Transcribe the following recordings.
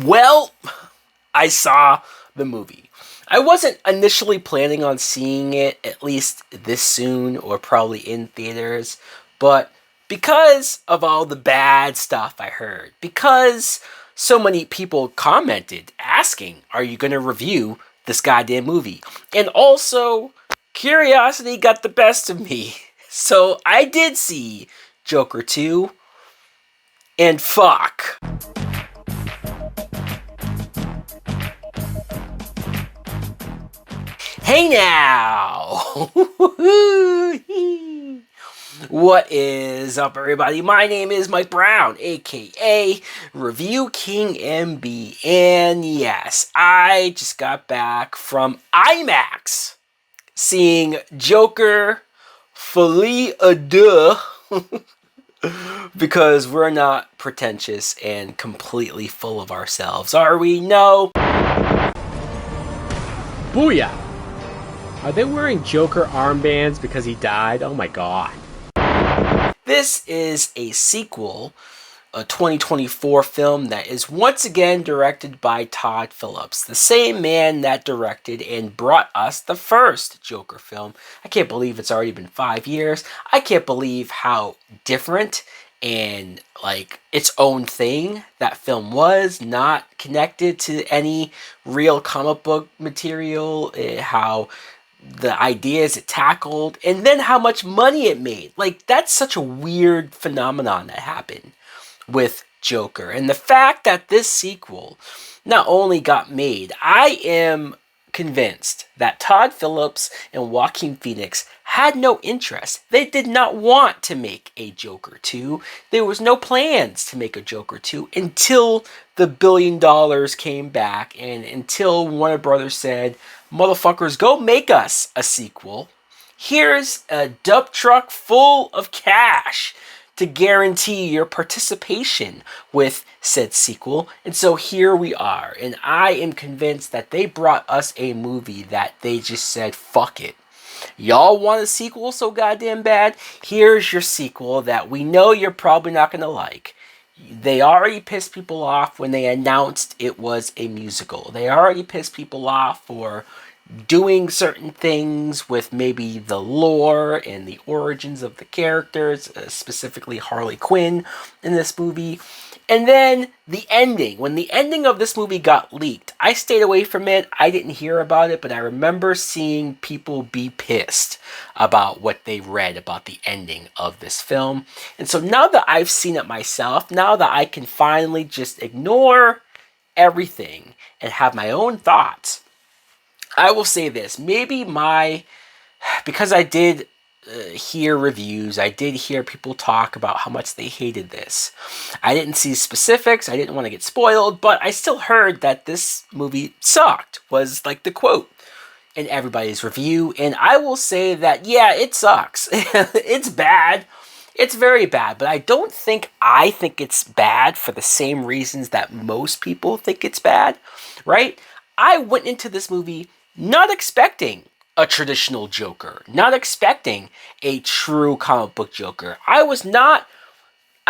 Well, I saw the movie. I wasn't initially planning on seeing it at least this soon or probably in theaters, but because of all the bad stuff I heard, because so many people commented asking, are you going to review this goddamn movie? And also, curiosity got the best of me. So I did see Joker 2, and fuck. Hey now! What is up, everybody? My name is Mike Brown, aka Review King MB, and yes, I just got back from IMAX seeing Joker Folie Deux because we're not pretentious and completely full of ourselves, are we? No. Booyah! Are they wearing Joker armbands because he died? Oh my god. This is a sequel, a 2024 film that is once again directed by Todd Phillips, the same man that directed and brought us the first Joker film. I can't believe it's already been 5 years. I can't believe how different and like its own thing that film was, not connected to any real comic book material, how the ideas it tackled, and then how much money it made. Like, that's such a weird phenomenon that happened with Joker. And the fact that this sequel not only got made, I am convinced that Todd Phillips and Joaquin Phoenix had no interest. They did not want to make a Joker 2. There was no plans to make a Joker 2 until the $1 billion came back and until Warner Brothers said, motherfuckers, go make us a sequel. Here's a dump truck full of cash to guarantee your participation with said sequel. And so here we are. And I am convinced that they brought us a movie that they just said, fuck it. Y'all want a sequel so goddamn bad? Here's your sequel that we know you're probably not going to like. They already pissed people off when they announced it was a musical. They already pissed people off for doing certain things with maybe the lore and the origins of the characters, specifically Harley Quinn in this movie. And then the ending. When the ending of this movie got leaked, I stayed away from it. I didn't hear about it, but I remember seeing people be pissed about what they read about the ending of this film. And so now that I've seen it myself, now that I can finally just ignore everything and have my own thoughts, I will say this. Maybe because I did hear reviews, I did hear people talk about how much they hated this. I didn't see specifics, I didn't want to get spoiled, but I still heard that this movie sucked, was like the quote in everybody's review. And I will say that, yeah, it sucks. It's bad. It's very bad, but I don't think I think it's bad for the same reasons that most people think it's bad, right? I went into this movie not expecting a traditional Joker, not expecting a true comic book Joker. I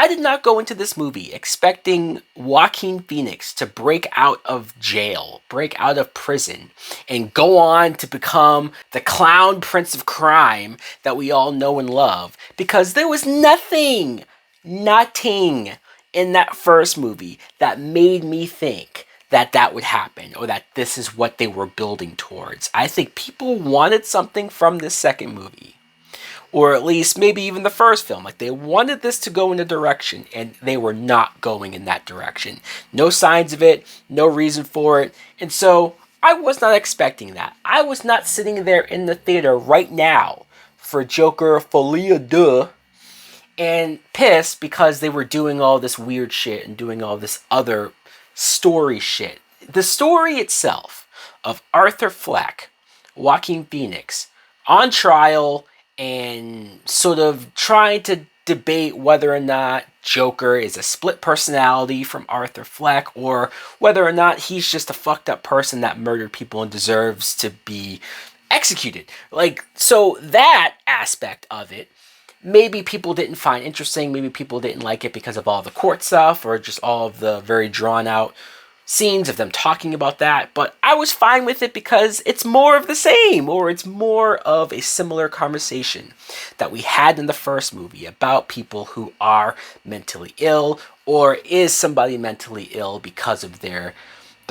did not go into this movie expecting Joaquin Phoenix to break out of jail, break out of prison, and go on to become the clown prince of crime that we all know and love. Because there was nothing in that first movie that made me think that would happen or that this is what they were building towards. I think people wanted something from this second movie, or at least maybe even the first film. Like, they wanted this to go in a direction, and they were not going in that direction. No signs of it, no reason for it. And so I was not expecting that. I was not sitting there in the theater right now for Joker Folie Deux and pissed because they were doing all this weird shit and doing all this other story shit. The story itself of Arthur Fleck, Joaquin Phoenix, on trial and sort of trying to debate whether or not Joker is a split personality from Arthur Fleck, or whether or not he's just a fucked up person that murdered people and deserves to be executed. Like, so that aspect of it, maybe people didn't find interesting. Maybe people didn't like it because of all the court stuff or just all of the very drawn out scenes of them talking about that, but I was fine with it because it's more of the same, or it's more of a similar conversation that we had in the first movie about people who are mentally ill, or is somebody mentally ill because of the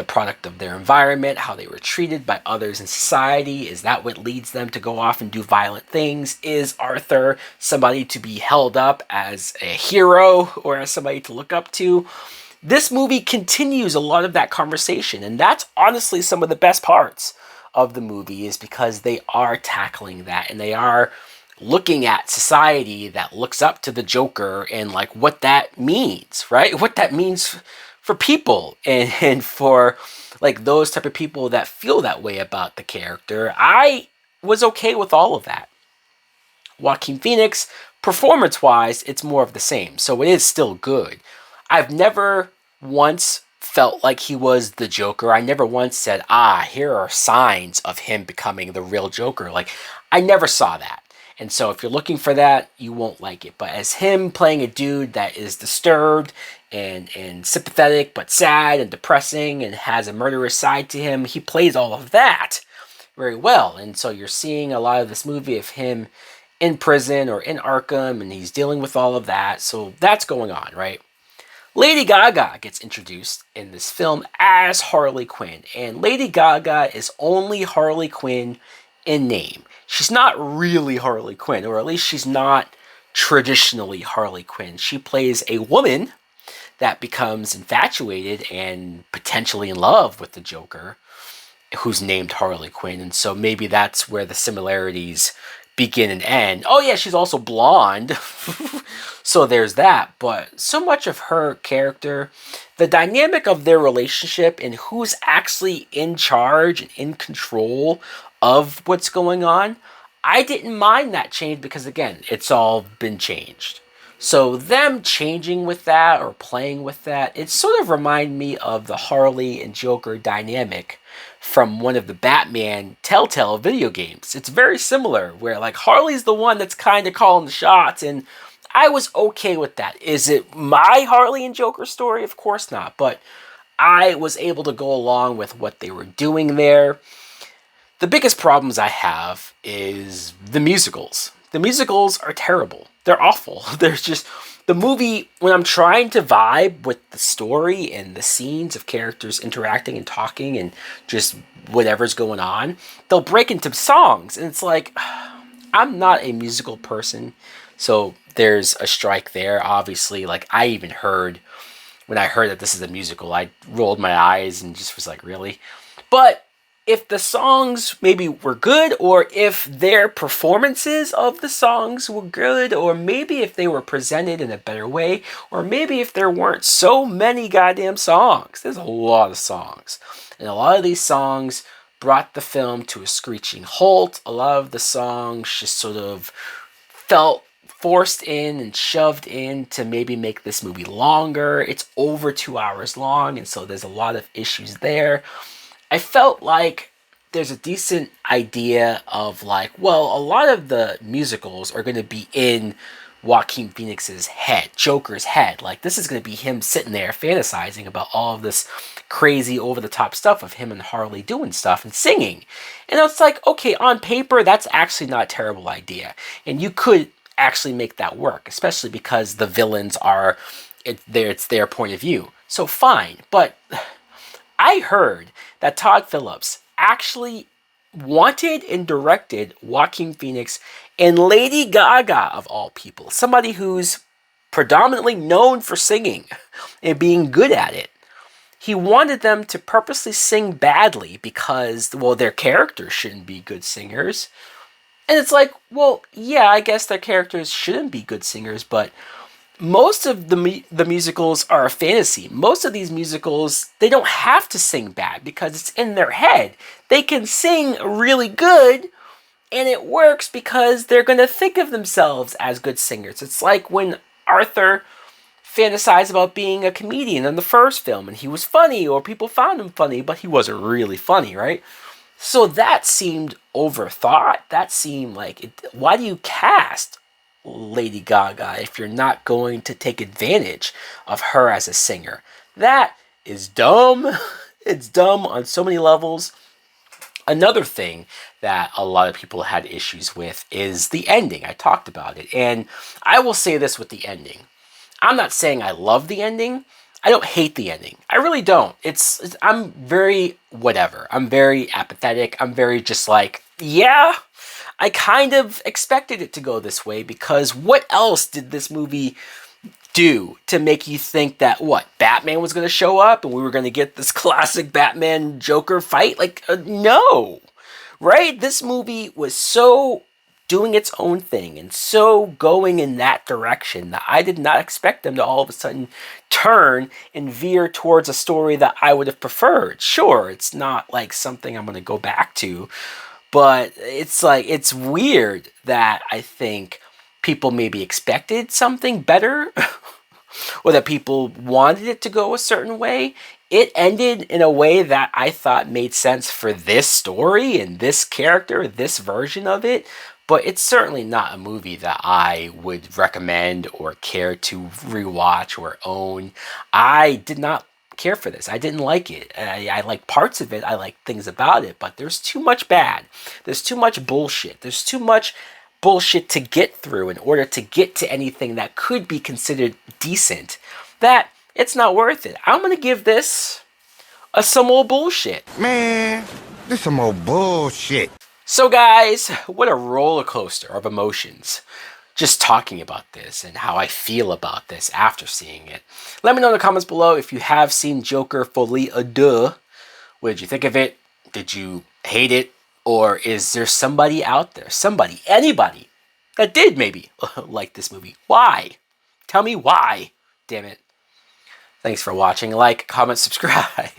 product of their environment, how they were treated by others in society. Is that what leads them to go off and do violent things? Is Arthur somebody to be held up as a hero or as somebody to look up to? This movie continues a lot of that conversation, and that's honestly some of the best parts of the movie, is because they are tackling that, and they are looking at society that looks up to the Joker and like what that means, right? What that means for people, and for like those type of people that feel that way about the character. I was okay with all of that. Joaquin Phoenix, performance wise, it's more of the same, so it is still good. I've never once felt like he was the Joker. I never once said, here are signs of him becoming the real Joker. Like, I never saw that. And so if you're looking for that, you won't like it. But as him playing a dude that is disturbed and sympathetic, but sad and depressing and has a murderous side to him, he plays all of that very well. And so you're seeing a lot of this movie of him in prison or in Arkham, and he's dealing with all of that. So that's going on, right? Lady Gaga gets introduced in this film as Harley Quinn, and Lady Gaga is only Harley Quinn in name. She's not really Harley Quinn, or at least she's not traditionally Harley Quinn. She plays a woman that becomes infatuated and potentially in love with the Joker, who's named Harley Quinn, and so maybe that's where the similarities begin and end. Oh yeah, she's also blonde. So there's that, but so much of her character, the dynamic of their relationship and who's actually in charge and in control of what's going on, I didn't mind that change because again, it's all been changed. So them changing with that or playing with that, it sort of reminded me of the Harley and Joker dynamic from one of the Batman Telltale video games. It's very similar, where like Harley's the one that's kind of calling the shots, and I was okay with that. Is it my Harley and Joker story? Of course not, but I was able to go along with what they were doing there. The biggest problems I have is the musicals. The musicals are terrible. They're awful. There's just the movie, when I'm trying to vibe with the story and the scenes of characters interacting and talking and just whatever's going on, they'll break into songs. And it's like, I'm not a musical person. So there's a strike there. Obviously, like I even heard, when I heard that this is a musical, I rolled my eyes and just was like, really? But if the songs maybe were good, or if their performances of the songs were good, or maybe if they were presented in a better way, or maybe if there weren't so many goddamn songs. There's a lot of songs. And a lot of these songs brought the film to a screeching halt. A lot of the songs just sort of felt forced in and shoved in to maybe make this movie longer. It's over 2 hours long, and so there's a lot of issues there. I felt like there's a decent idea of like, well, a lot of the musicals are going to be in Joaquin Phoenix's head, Joker's head. Like this is going to be him sitting there fantasizing about all of this crazy over-the-top stuff of him and Harley doing stuff and singing. And it's like, okay, on paper, that's actually not a terrible idea. And you could actually make that work, especially because the villains are, it's their point of view. So fine, but I heard that Todd Phillips actually wanted and directed Joaquin Phoenix and Lady Gaga, of all people, somebody who's predominantly known for singing and being good at it. He wanted them to purposely sing badly because, well, their characters shouldn't be good singers. And it's like, well, yeah, I guess their characters shouldn't be good singers, but most of the musicals are a fantasy. Most of these musicals, they don't have to sing bad because it's in their head. They can sing really good, and it works because they're going to think of themselves as good singers. It's like when Arthur fantasized about being a comedian in the first film, and he was funny, or people found him funny, but he wasn't really funny, right? So that seemed overthought. That seemed like, why do you cast Lady Gaga if you're not going to take advantage of her as a singer? That is dumb. It's dumb on so many levels. Another thing that a lot of people had issues with is the ending. I talked about it. And I will say this with the ending. I'm not saying I love the ending. I don't hate the ending. I really don't. I'm very whatever. I'm very apathetic. I'm very just like, yeah, I kind of expected it to go this way because what else did this movie do to make you think that what Batman was going to show up and we were going to get this classic Batman Joker fight? Like, no, right? This movie was so doing its own thing and so going in that direction that I did not expect them to all of a sudden turn and veer towards a story that I would have preferred. Sure, it's not like something I'm going to go back to, but it's like, it's weird that I think people maybe expected something better or that people wanted it to go a certain way. It ended in a way that I thought made sense for this story and this character, this version of it. But it's certainly not a movie that I would recommend or care to rewatch or own. I did not care for this. I didn't like it. I like parts of it. I like things about it. But there's too much bad. There's too much bullshit. There's too much bullshit to get through in order to get to anything that could be considered decent, that it's not worth it. I'm going to give this some old bullshit. Man, this some old bullshit. So guys, what a roller coaster of emotions just talking about this and how I feel about this after seeing it. Let me know in the comments below if you have seen Joker Folie Deux. What did you think of it? Did you hate it? Or is there somebody out there, somebody, anybody, that did maybe like this movie? Why? Tell me why. Damn it. Thanks for watching. Like, comment, subscribe.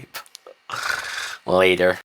Later.